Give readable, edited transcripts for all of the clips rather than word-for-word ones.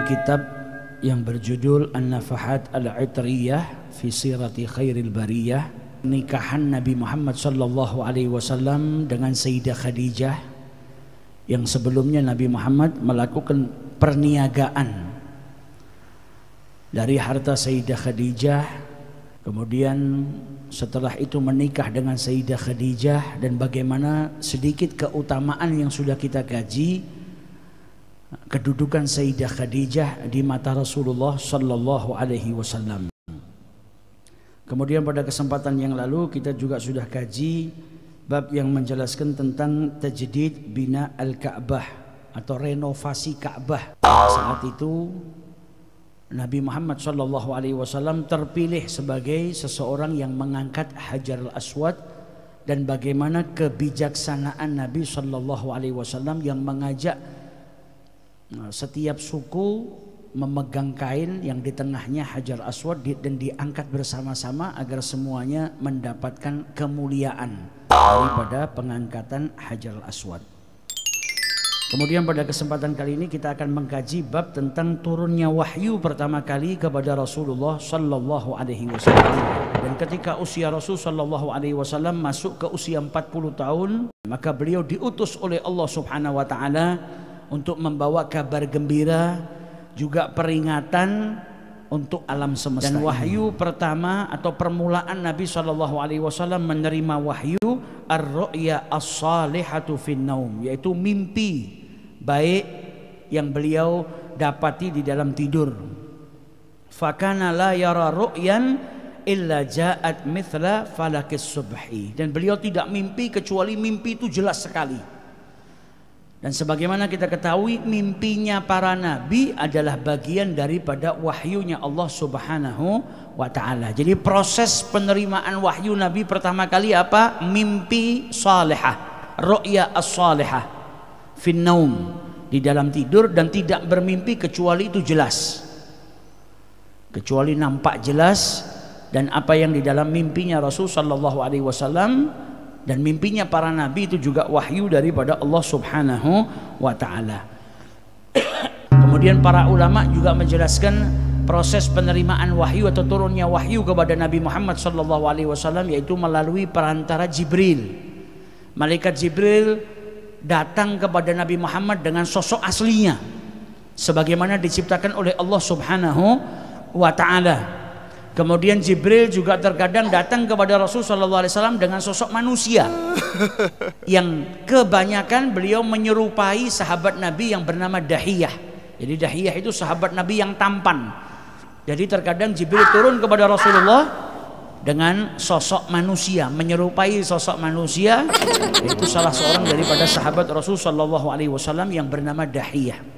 kitab yang berjudul An-Nafahat Al-Itriyah fi Sirati Khairil Bariyah, nikahan Nabi Muhammad sallallahu alaihi wasallam dengan Sayyidah Khadijah, yang sebelumnya Nabi Muhammad melakukan perniagaan dari harta Sayyidah Khadijah, kemudian setelah itu menikah dengan Sayyidah Khadijah, dan bagaimana sedikit keutamaan yang sudah kita kaji kedudukan Sayyidah Khadijah di mata Rasulullah sallallahu alaihi wasallam. Kemudian pada kesempatan yang lalu kita juga sudah kaji bab yang menjelaskan tentang tajdid bina al-Ka'bah atau renovasi Ka'bah. Saat itu Nabi Muhammad sallallahu alaihi wasallam terpilih sebagai seseorang yang mengangkat Hajar al-Aswad, dan bagaimana kebijaksanaan Nabi sallallahu alaihi wasallam yang mengajak setiap suku memegang kain yang di tengahnya Hajar Aswad dan diangkat bersama-sama agar semuanya mendapatkan kemuliaan daripada pengangkatan Hajar Aswad. Kemudian pada kesempatan kali ini kita akan mengkaji bab tentang turunnya wahyu pertama kali kepada Rasulullah sallallahu alaihi wasallam. Dan ketika usia Rasul sallallahu alaihi wasallam masuk ke usia 40 tahun, maka beliau diutus oleh Allah Subhanahu wa taala untuk membawa kabar gembira, juga peringatan untuk alam semesta. Dan wahyu pertama atau permulaan Nabi sallallahu alaihi wasallam menerima wahyu ar-ru'ya as-salihatu fin naum, yaitu mimpi baik yang beliau dapati di dalam tidur. Fakana la yara ru'yan illa ja'at mithla falakis subhi, dan beliau tidak mimpi kecuali mimpi itu jelas sekali. Dan sebagaimana kita ketahui, mimpinya para nabi adalah bagian daripada wahyunya Allah Subhanahu wa ta'ala. Jadi proses penerimaan wahyu Nabi pertama kali apa? Mimpi salihah, ru'ya as-salihah fin naum, di dalam tidur, dan tidak bermimpi kecuali itu jelas, kecuali nampak jelas. Dan apa yang di dalam mimpinya Rasul sallallahu alaihi wasallam dan mimpinya para nabi itu juga wahyu daripada Allah Subhanahu wa ta'ala. Kemudian para ulama juga menjelaskan proses penerimaan wahyu atau turunnya wahyu kepada Nabi Muhammad sallallahu alaihi wasallam, yaitu melalui perantara Jibril. Malaikat Jibril datang kepada Nabi Muhammad dengan sosok aslinya sebagaimana diciptakan oleh Allah Subhanahu wa ta'ala. Kemudian Jibril juga terkadang datang kepada Rasul sallallahu alaihi wasallam dengan sosok manusia yang kebanyakan beliau menyerupai sahabat Nabi yang bernama Dahiyah. Jadi Dahiyah itu sahabat Nabi yang tampan. Jadi terkadang Jibril turun kepada Rasulullah dengan sosok manusia, menyerupai sosok manusia, yaitu salah seorang daripada sahabat Rasul sallallahu alaihi wasallam yang bernama Dahiyah.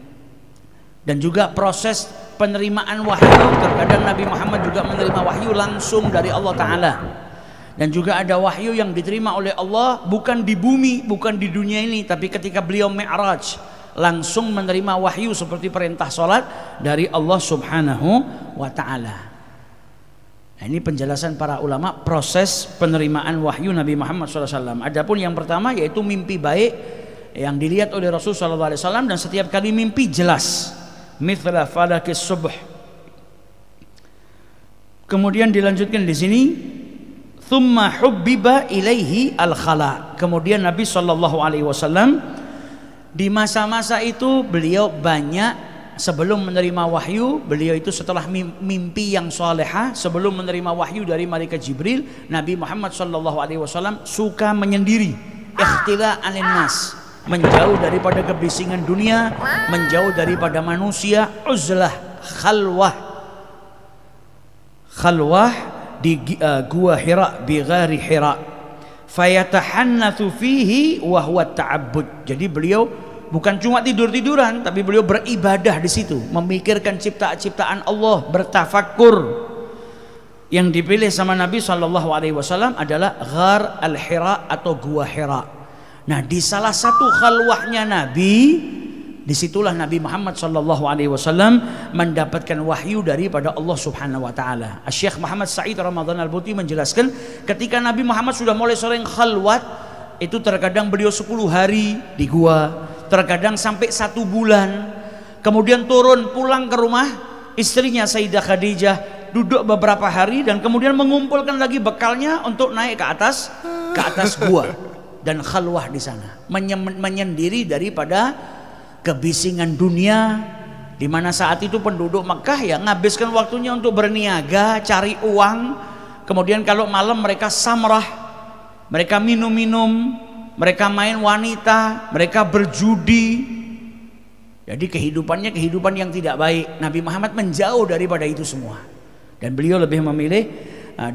Dan juga proses penerimaan wahyu, terkadang Nabi Muhammad juga menerima wahyu langsung dari Allah Ta'ala. Dan juga ada wahyu yang diterima oleh Allah bukan di bumi, bukan di dunia ini, tapi ketika beliau Mi'raj langsung menerima wahyu seperti perintah sholat dari Allah Subhanahu wa ta'ala. Nah, ini penjelasan para ulama proses penerimaan wahyu Nabi Muhammad SAW. Adapun yang pertama yaitu mimpi baik yang dilihat oleh Rasul SAW, dan setiap kali mimpi jelas, mithla falakis subh. Kemudian dilanjutkan di sini, thumma hubbiba ilaihi al-khala. Kemudian Nabi sallallahu alaihi wasallam di masa-masa itu beliau banyak, sebelum menerima wahyu, beliau itu setelah mimpi yang salehah, sebelum menerima wahyu dari malaikat Jibril, Nabi Muhammad sallallahu alaihi wasallam suka menyendiri, ikhtila anin nas, menjauh daripada kebisingan dunia, menjauh daripada manusia, uzlah, khalwah di gua Hira, bi ghari Hira, fayatahannatsu fihi wa huwa ta'abbud. Jadi beliau bukan cuma tidur-tiduran, tapi beliau beribadah di situ, memikirkan ciptaan Allah, bertafakkur. Yang dipilih sama Nabi sallallahu alaihi wasallam adalah Ghar al-Hira atau gua Hira. Nah, di salah satu khalwahnya Nabi, disitulah Nabi Muhammad sallallahu alaihi wasallam mendapatkan wahyu daripada Allah Subhanahu wa taala. Syekh Muhammad Sa'id Ramadhan Al-Buti menjelaskan, ketika Nabi Muhammad sudah mulai sering khalwat, itu terkadang beliau 10 hari di gua, terkadang sampai 1 bulan, kemudian turun pulang ke rumah istrinya Sayyidah Khadijah, duduk beberapa hari dan kemudian mengumpulkan lagi bekalnya untuk naik ke atas gua dan khalwah di sana, menyendiri daripada kebisingan dunia, di mana saat itu penduduk Mekah ya ngabiskan waktunya untuk berniaga, cari uang. Kemudian kalau malam mereka samrah, mereka minum-minum, mereka main wanita, mereka berjudi. Jadi kehidupannya kehidupan yang tidak baik. Nabi Muhammad menjauh daripada itu semua. Dan beliau lebih memilih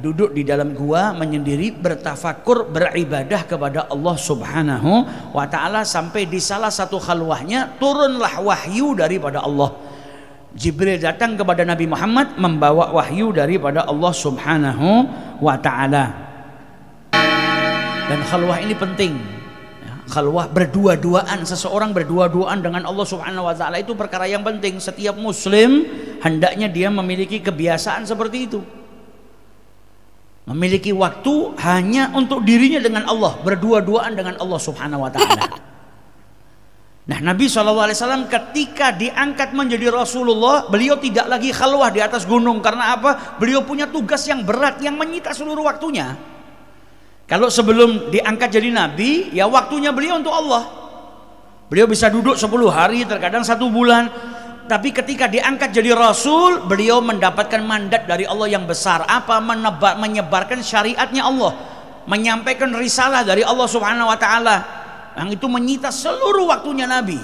duduk di dalam gua menyendiri, bertafakur, beribadah kepada Allah Subhanahu wa ta'ala, sampai di salah satu khalwahnya turunlah wahyu daripada Allah. Jibril datang kepada Nabi Muhammad membawa wahyu daripada Allah Subhanahu wa ta'ala. Dan khalwah ini penting. Khalwah berdua-duaan, seseorang berdua-duaan dengan Allah Subhanahu wa ta'ala itu perkara yang penting. Setiap muslim hendaknya dia memiliki kebiasaan seperti itu, memiliki waktu hanya untuk dirinya dengan Allah, berdua-duaan dengan Allah Subhanahu wa ta'ala. Nah, Nabi SAW ketika diangkat menjadi Rasulullah, beliau tidak lagi khalwah di atas gunung. Karena apa? Beliau punya tugas yang berat yang menyita seluruh waktunya. Kalau sebelum diangkat jadi Nabi, ya waktunya beliau untuk Allah. Beliau bisa duduk 10 hari, terkadang 1 bulan. Tapi ketika diangkat jadi Rasul, beliau mendapatkan mandat dari Allah yang besar. Apa? Menyebarkan syariatnya Allah, menyampaikan risalah dari Allah Subhanahu wa ta'ala. Yang itu menyita seluruh waktunya Nabi.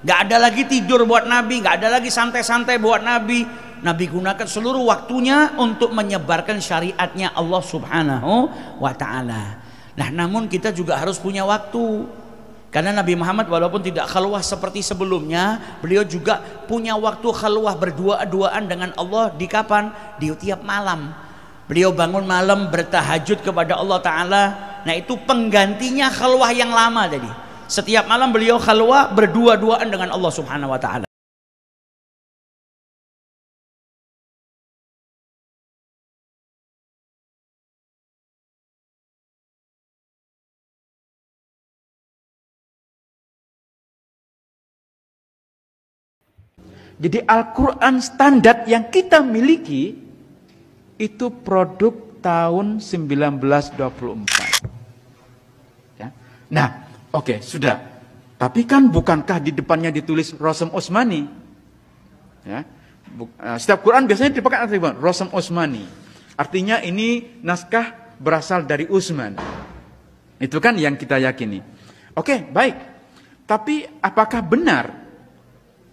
Gak ada lagi tidur buat Nabi, gak ada lagi santai-santai buat Nabi. Nabi gunakan seluruh waktunya untuk menyebarkan syariatnya Allah Subhanahu wa ta'ala. Nah, namun kita juga harus punya waktu. Karena Nabi Muhammad walaupun tidak khalwah seperti sebelumnya, beliau juga punya waktu khalwah berdua-duaan dengan Allah. Di kapan? Di tiap malam. Beliau bangun malam bertahajud kepada Allah Ta'ala. Nah, itu penggantinya khalwah yang lama tadi. Setiap malam beliau khalwah berdua-duaan dengan Allah Subhanahu wa ta'ala. Jadi Al-Quran standar yang kita miliki itu produk tahun 1924. Ya. Nah, oke, sudah. Tapi kan bukankah di depannya ditulis Rosem Osmani? Ya. Setiap Quran biasanya dipakai artinya Rosem Osmani. Artinya ini naskah berasal dari Utsman. Itu kan yang kita yakini. Oke, baik. Tapi apakah benar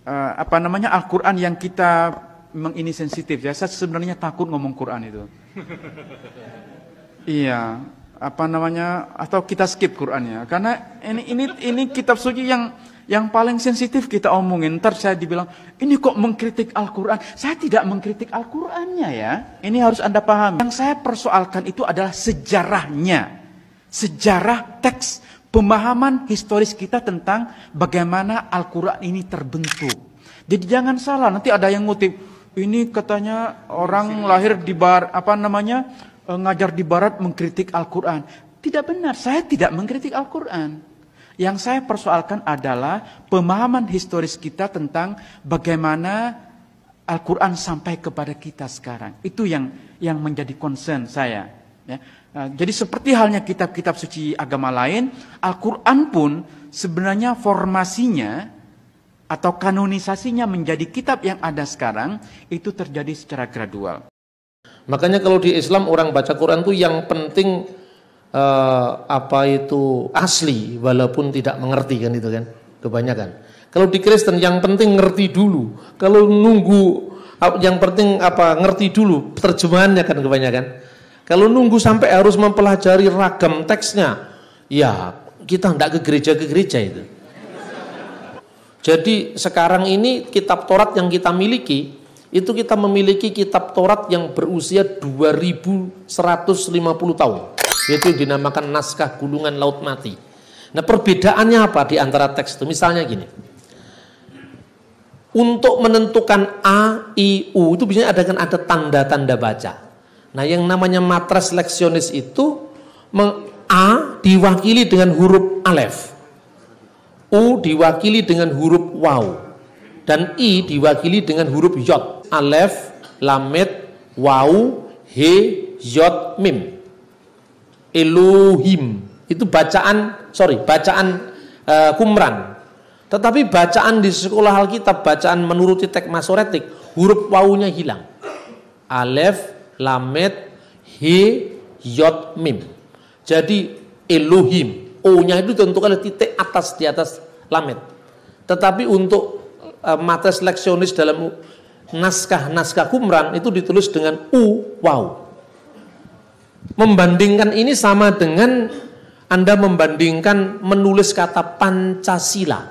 Al-Quran yang kita memang ini sensitif ya? Saya sebenarnya takut ngomong Quran itu. Iya, atau kita skip Qurannya karena ini kitab suci yang paling sensitif kita omongin. Ntar saya dibilang ini kok mengkritik Al-Quran. Saya tidak mengkritik Al-Qurannya ya. Ini harus Anda pahami. Yang saya persoalkan itu adalah sejarahnya, sejarah teks, pemahaman historis kita tentang bagaimana Al-Quran ini terbentuk. Jadi jangan salah, nanti ada yang ngutip, ini katanya orang lahir di ngajar di barat mengkritik Al-Quran. Tidak benar, saya tidak mengkritik Al-Quran. Yang saya persoalkan adalah pemahaman historis kita tentang bagaimana Al-Quran sampai kepada kita sekarang. Itu yang menjadi concern saya. Ya. Jadi seperti halnya kitab-kitab suci agama lain, Al-Quran pun sebenarnya formasinya atau kanonisasinya menjadi kitab yang ada sekarang itu terjadi secara gradual. Makanya kalau di Islam orang baca Quran itu yang penting asli walaupun tidak mengerti kan itu kan kebanyakan. Kalau di Kristen yang penting ngerti dulu. Kalau nunggu yang penting ngerti dulu terjemahannya kan kebanyakan. Kalau nunggu sampai harus mempelajari ragam teksnya, ya kita hendak ke gereja itu. Jadi sekarang ini kitab Taurat yang kita miliki, itu kita memiliki kitab Taurat yang berusia 2150 tahun. Yaitu dinamakan naskah gulungan laut mati. Nah perbedaannya apa di antara teks itu? Misalnya gini. Untuk menentukan A, I, U itu biasanya ada tanda-tanda baca. Nah yang namanya matras leksionis itu A diwakili dengan huruf alef, U diwakili dengan huruf waw, Dan I diwakili dengan huruf yod. Alef, lamet, wau, he, yod, mim. Elohim. Itu bacaan Qumran. Tetapi bacaan di sekolah Alkitab, bacaan menuruti teks Masoretik, huruf wawunya hilang. Alef, lamet, he, yod, mim. Jadi Elohim, O-nya itu ditentukan oleh titik atas di atas lamet. Tetapi untuk mates leksionis dalam naskah Qumran itu ditulis dengan U, waw. Membandingkan ini sama dengan Anda membandingkan menulis kata Pancasila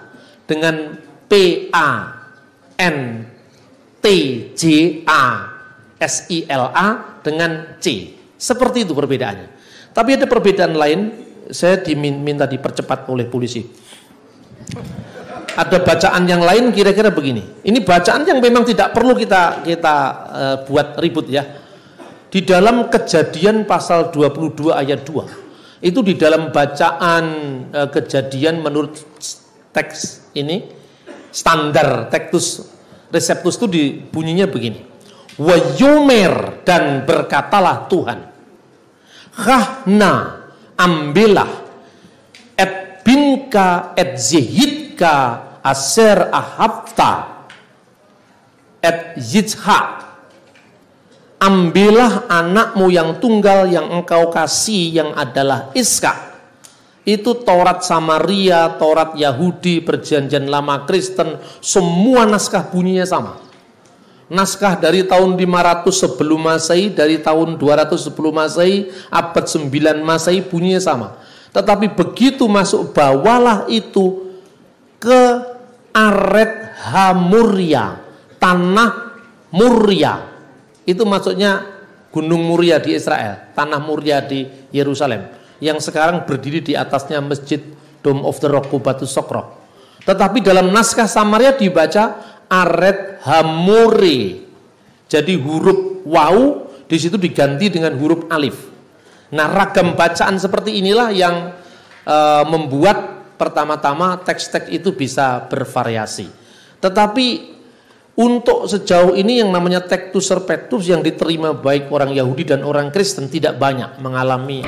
dengan P-A-N-T-J-A-S-I-L-A dengan C. Seperti itu perbedaannya. Tapi ada perbedaan lain, saya diminta dipercepat oleh polisi. Ada bacaan yang lain kira-kira begini. Ini bacaan yang memang tidak perlu kita buat ribut ya. Di dalam Kejadian pasal 22 ayat 2. Itu di dalam bacaan Kejadian menurut teks ini standar Textus Receptus itu bunyinya begini. Wa yumer, dan berkatalah Tuhan. Khahna, ambillah et binka et zihidka aser ahabta et yizhak. Ambillah anakmu yang tunggal yang engkau kasih, yang adalah Iska. Itu Taurat Samaria, Taurat Yahudi, Perjanjian Lama Kristen, semua naskah bunyinya sama. Naskah dari tahun 500 sebelum Masehi, dari tahun 200 sebelum Masehi, abad 9 Masehi bunyinya sama. Tetapi begitu masuk bawalah itu ke Aret Hamuria, tanah Muria. Itu maksudnya Gunung Muria di Israel, tanah Muria di Yerusalem, yang sekarang berdiri di atasnya Masjid Dome of the Rock, Batu Sokro. Tetapi dalam naskah Samaria dibaca Aret Hamuri. Jadi huruf wau di situ diganti dengan huruf alif. Nah, ragam bacaan seperti inilah yang membuat pertama-tama teks-teks itu bisa bervariasi. Tetapi untuk sejauh ini yang namanya Textus Receptus yang diterima baik orang Yahudi dan orang Kristen tidak banyak mengalami